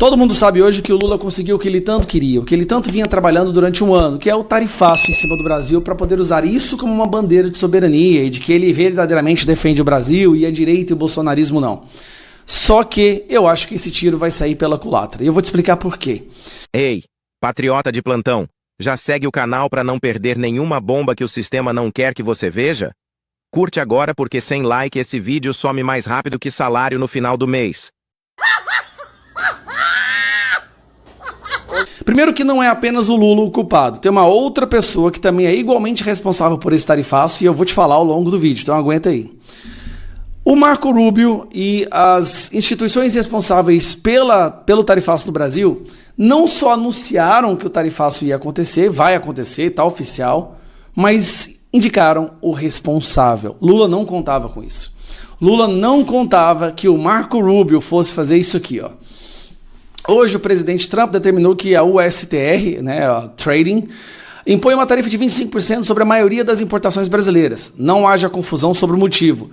Todo mundo sabe hoje que o Lula conseguiu o que ele tanto queria, o que ele tanto vinha trabalhando durante um ano, que é o tarifaço em cima do Brasil para poder usar isso como uma bandeira de soberania e de que ele verdadeiramente defende o Brasil e a direita e o bolsonarismo não. Só que eu acho que esse tiro vai sair pela culatra. E eu vou te explicar por quê. Ei, patriota de plantão, já segue o canal para não perder nenhuma bomba que o sistema não quer que você veja? Curte agora porque sem like esse vídeo some mais rápido que salário no final do mês. Primeiro que não é apenas o Lula o culpado, tem uma outra pessoa que também é igualmente responsável por esse tarifaço e eu vou te falar ao longo do vídeo, então aguenta aí. O Marco Rubio e as instituições responsáveis pelo tarifaço no Brasil não só anunciaram que o tarifaço ia acontecer, vai acontecer, está oficial, mas indicaram o responsável. Lula não contava com isso. Lula não contava que o Marco Rubio fosse fazer isso aqui, ó. Hoje o presidente Trump determinou que a USTR, né, a Trading, impõe uma tarifa de 25% sobre a maioria das importações brasileiras. Não haja confusão sobre o motivo.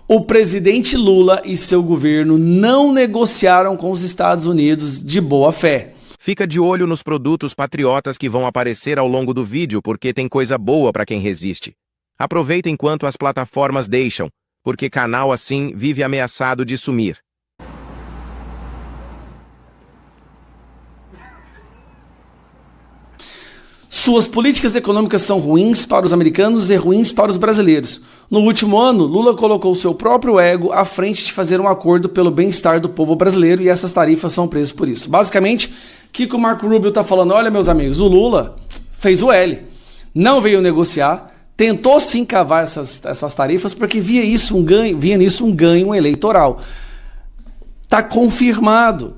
O presidente Lula e seu governo não negociaram com os Estados Unidos de boa fé. Fica de olho nos produtos patriotas que vão aparecer ao longo do vídeo, porque tem coisa boa para quem resiste. Aproveita enquanto as plataformas deixam, porque canal assim vive ameaçado de sumir. Suas políticas econômicas são ruins para os americanos e ruins para os brasileiros. No último ano, Lula colocou seu próprio ego à frente de fazer um acordo pelo bem-estar do povo brasileiro e essas tarifas são presas por isso. Basicamente, o que o Marco Rubio está falando? Olha, meus amigos, o Lula fez o L, não veio negociar, tentou sim cavar essas tarifas porque via nisso um ganho eleitoral. Está confirmado.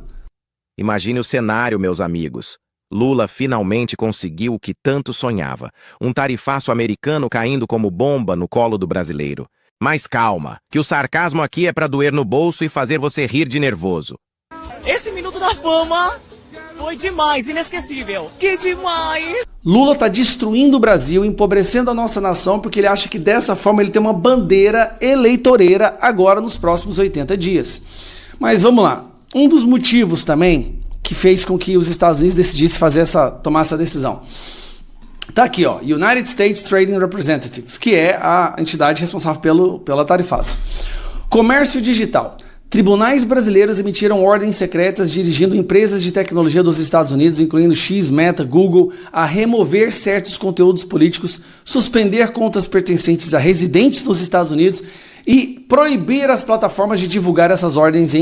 Imagine o cenário, meus amigos. Lula finalmente conseguiu o que tanto sonhava, um tarifaço americano caindo como bomba no colo do brasileiro. Mas calma, que o sarcasmo aqui é para doer no bolso e fazer você rir de nervoso. Esse minuto da fama foi demais, inesquecível. Que demais! Lula está destruindo o Brasil, empobrecendo a nossa nação, porque ele acha que dessa forma ele tem uma bandeira eleitoreira agora nos próximos 80 dias. Mas vamos lá, um dos motivos também que fez com que os Estados Unidos decidissem tomar essa decisão. Tá aqui, ó, United States Trading Representatives, que é a entidade responsável pela tarifaço. Comércio digital. Tribunais brasileiros emitiram ordens secretas dirigindo empresas de tecnologia dos Estados Unidos, incluindo X, Meta, Google, a remover certos conteúdos políticos, suspender contas pertencentes a residentes nos Estados Unidos e proibir as plataformas de divulgar essas ordens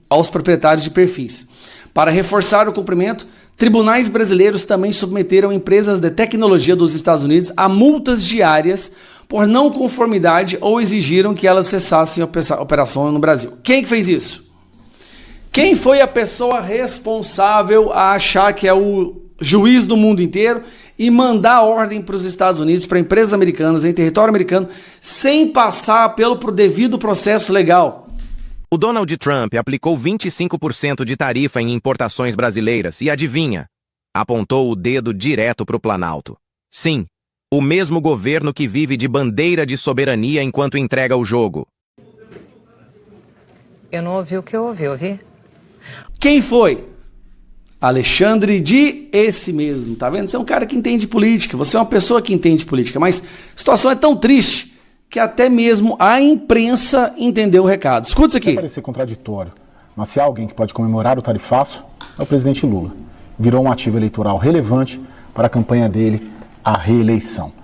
aos proprietários de perfis. Para reforçar o cumprimento, tribunais brasileiros também submeteram empresas de tecnologia dos Estados Unidos a multas diárias por não conformidade ou exigiram que elas cessassem a operação no Brasil. Quem que fez isso? Quem foi a pessoa responsável a achar que é o juiz do mundo inteiro e mandar ordem para os Estados Unidos, para empresas americanas, em território americano, sem passar pelo devido processo legal? O Donald Trump aplicou 25% de tarifa em importações brasileiras e adivinha? Apontou o dedo direto para o Planalto. Sim, o mesmo governo que vive de bandeira de soberania enquanto entrega o jogo. Eu não ouvi o que eu ouvi? Quem foi? Alexandre esse mesmo, tá vendo? Você é um cara que entende política, você é uma pessoa que entende política, mas a situação é tão triste que até mesmo a imprensa entendeu o recado. Escuta isso aqui. Pode parecer contraditório, mas se há alguém que pode comemorar o tarifaço, é o presidente Lula. Virou um ativo eleitoral relevante para a campanha dele à reeleição.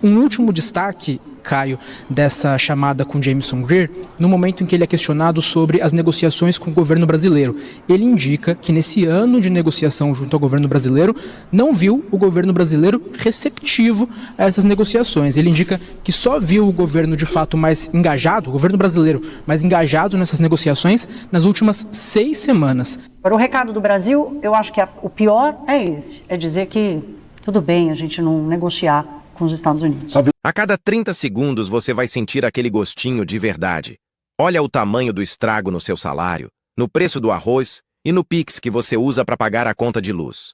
Um último destaque, Caio, dessa chamada com Jameson Greer, no momento em que ele é questionado sobre as negociações com o governo brasileiro. Ele indica que nesse ano de negociação junto ao governo brasileiro, não viu o governo brasileiro receptivo a essas negociações. Ele indica que só viu o governo de fato mais engajado, o governo brasileiro mais engajado nessas negociações nas últimas 6 semanas. Para o recado do Brasil, eu acho que o pior é esse, é dizer que tudo bem a gente não negociar com os Estados Unidos. A cada 30 segundos você vai sentir aquele gostinho de verdade. Olha o tamanho do estrago no seu salário, no preço do arroz e no Pix que você usa para pagar a conta de luz.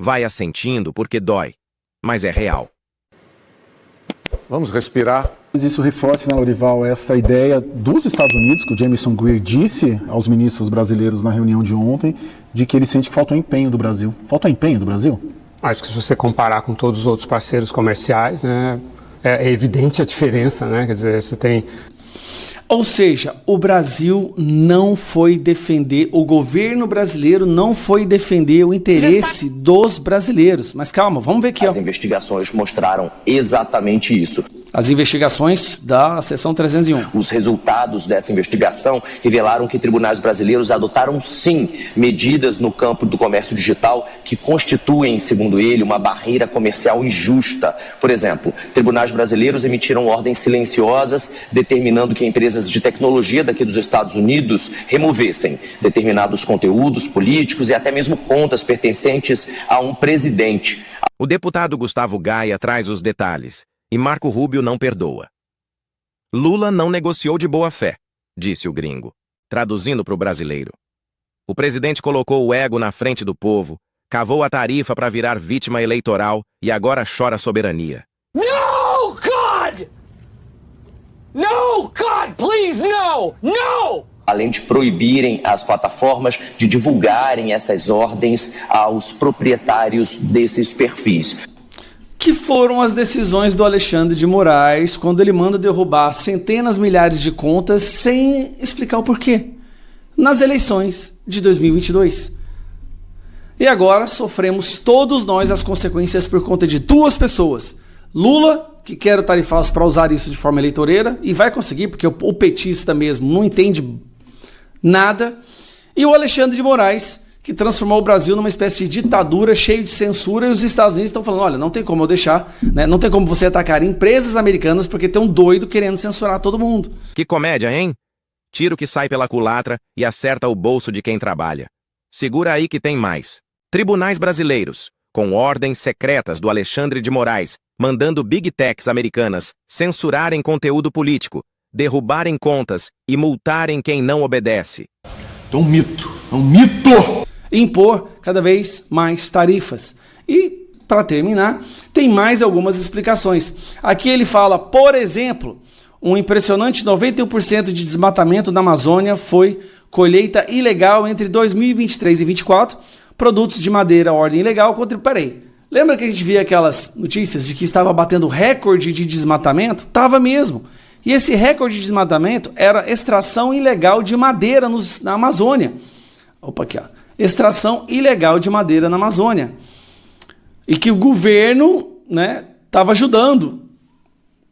Vai assentindo porque dói, mas é real. Vamos respirar Isso reforça, né, Lorival, essa ideia dos Estados Unidos, que o Jamieson Greer disse aos ministros brasileiros na reunião de ontem, de que ele sente que falta o empenho do Brasil. Falta o empenho do Brasil? Acho que se você comparar com todos os outros parceiros comerciais, né, é evidente a diferença, né? Quer dizer, você tem... Ou seja, o Brasil não foi defender, o governo brasileiro não foi defender o interesse dos brasileiros. Mas calma, vamos ver aqui. As investigações mostraram exatamente isso. As investigações da seção 301. Os resultados dessa investigação revelaram que tribunais brasileiros adotaram, sim, medidas no campo do comércio digital que constituem, segundo ele, uma barreira comercial injusta. Por exemplo, tribunais brasileiros emitiram ordens silenciosas determinando que empresas de tecnologia daqui dos Estados Unidos removessem determinados conteúdos políticos e até mesmo contas pertencentes a um presidente. O deputado Gustavo Gaia traz os detalhes. E Marco Rubio não perdoa. Lula não negociou de boa fé, disse o gringo, traduzindo para o brasileiro. O presidente colocou o ego na frente do povo, cavou a tarifa para virar vítima eleitoral e agora chora soberania. No, God! No, God, please, no! No! Além de proibirem as plataformas de divulgarem essas ordens aos proprietários desses perfis. Que foram as decisões do Alexandre de Moraes quando ele manda derrubar centenas, milhares de contas sem explicar o porquê, nas eleições de 2022. E agora sofremos todos nós as consequências por conta de duas pessoas. Lula, que quer o tarifaço para usar isso de forma eleitoreira, e vai conseguir, porque o petista mesmo não entende nada, e o Alexandre de Moraes, que transformou o Brasil numa espécie de ditadura cheio de censura, e os Estados Unidos estão falando, olha, não tem como eu deixar, né? Não tem como você atacar empresas americanas porque tem um doido querendo censurar todo mundo. Que comédia, hein? Tiro que sai pela culatra e acerta o bolso de quem trabalha. Segura aí que tem mais. Tribunais brasileiros, com ordens secretas do Alexandre de Moraes, mandando big techs americanas censurarem conteúdo político, derrubarem contas e multarem quem não obedece. É um mito, é um mito! Impor cada vez mais tarifas. E, para terminar, tem mais algumas explicações. Aqui ele fala, por exemplo, um impressionante 91% de desmatamento na Amazônia foi colheita ilegal entre 2023 e 2024, produtos de madeira, ordem ilegal contra... Peraí, lembra que a gente via aquelas notícias de que estava batendo recorde de desmatamento? Tava mesmo. E esse recorde de desmatamento era extração ilegal de madeira na Amazônia. Opa, aqui, ó. Extração ilegal de madeira na Amazônia. E que o governo, né, estava ajudando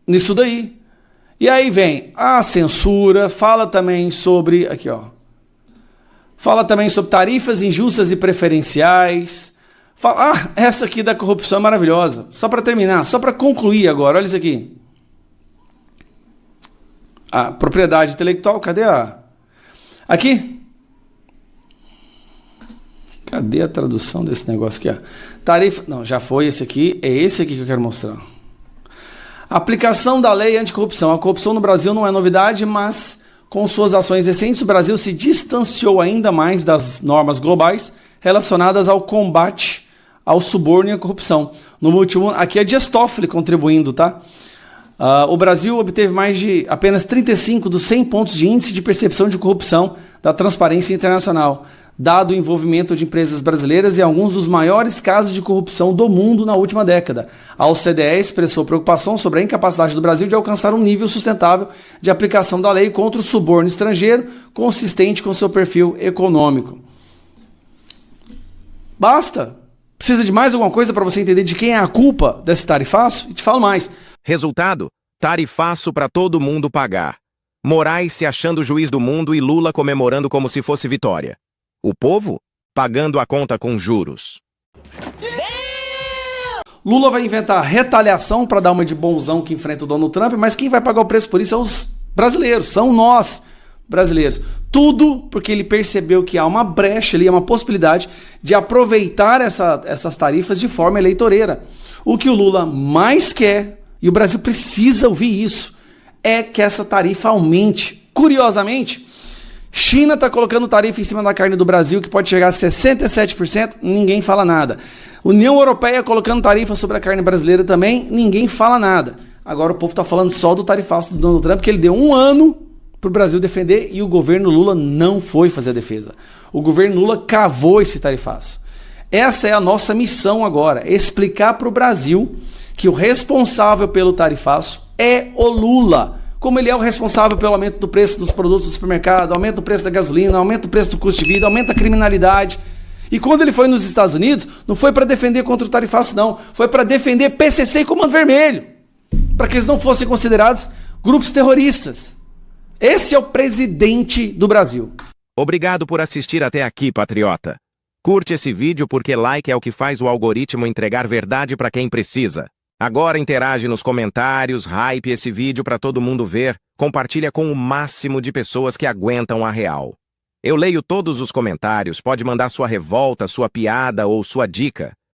nisso daí. E aí vem a censura, fala também sobre... Aqui, ó. Fala também sobre tarifas injustas e preferenciais. Fala, essa aqui da corrupção é maravilhosa. Só para terminar, só para concluir agora, olha isso aqui. A propriedade intelectual, cadê a... Aqui. Cadê a tradução desse negócio aqui? Ó? Tarifa... Não, já foi esse aqui. É esse aqui que eu quero mostrar. Aplicação da lei anticorrupção. A corrupção no Brasil não é novidade, mas com suas ações recentes, o Brasil se distanciou ainda mais das normas globais relacionadas ao combate ao suborno e à corrupção. No último... Aqui é Dias Toffoli contribuindo, tá? O Brasil obteve mais de apenas 35 dos 100 pontos de índice de percepção de corrupção da Transparência Internacional, dado o envolvimento de empresas brasileiras em alguns dos maiores casos de corrupção do mundo na última década. A OCDE expressou preocupação sobre a incapacidade do Brasil de alcançar um nível sustentável de aplicação da lei contra o suborno estrangeiro, consistente com seu perfil econômico. Basta! Precisa de mais alguma coisa para você entender de quem é a culpa desse tarifaço? E te falo mais. Resultado? Tarifaço para todo mundo pagar. Moraes se achando juiz do mundo e Lula comemorando como se fosse vitória. O povo pagando a conta com juros. Lula vai inventar retaliação para dar uma de bonzão que enfrenta o Donald Trump, mas quem vai pagar o preço por isso são os brasileiros, são nós brasileiros. Tudo porque ele percebeu que há uma brecha ali, uma possibilidade de aproveitar essas tarifas de forma eleitoreira. O que o Lula mais quer, e o Brasil precisa ouvir isso, é que essa tarifa aumente. Curiosamente, China está colocando tarifa em cima da carne do Brasil, que pode chegar a 67%, ninguém fala nada. União Europeia colocando tarifa sobre a carne brasileira também, ninguém fala nada. Agora o povo está falando só do tarifaço do Donald Trump, que ele deu 1 ano para o Brasil defender e o governo Lula não foi fazer a defesa. O governo Lula cavou esse tarifaço. Essa é a nossa missão agora, explicar para o Brasil que o responsável pelo tarifaço é o Lula, como ele é o responsável pelo aumento do preço dos produtos do supermercado, aumento do preço da gasolina, aumento do preço do custo de vida, aumento da criminalidade. E quando ele foi nos Estados Unidos, não foi para defender contra o tarifaço não, foi para defender PCC e Comando Vermelho, para que eles não fossem considerados grupos terroristas. Esse é o presidente do Brasil. Obrigado por assistir até aqui, patriota. Curte esse vídeo porque like é o que faz o algoritmo entregar verdade para quem precisa. Agora interage nos comentários, hype esse vídeo para todo mundo ver, compartilha com o máximo de pessoas que aguentam a real. Eu leio todos os comentários, pode mandar sua revolta, sua piada ou sua dica.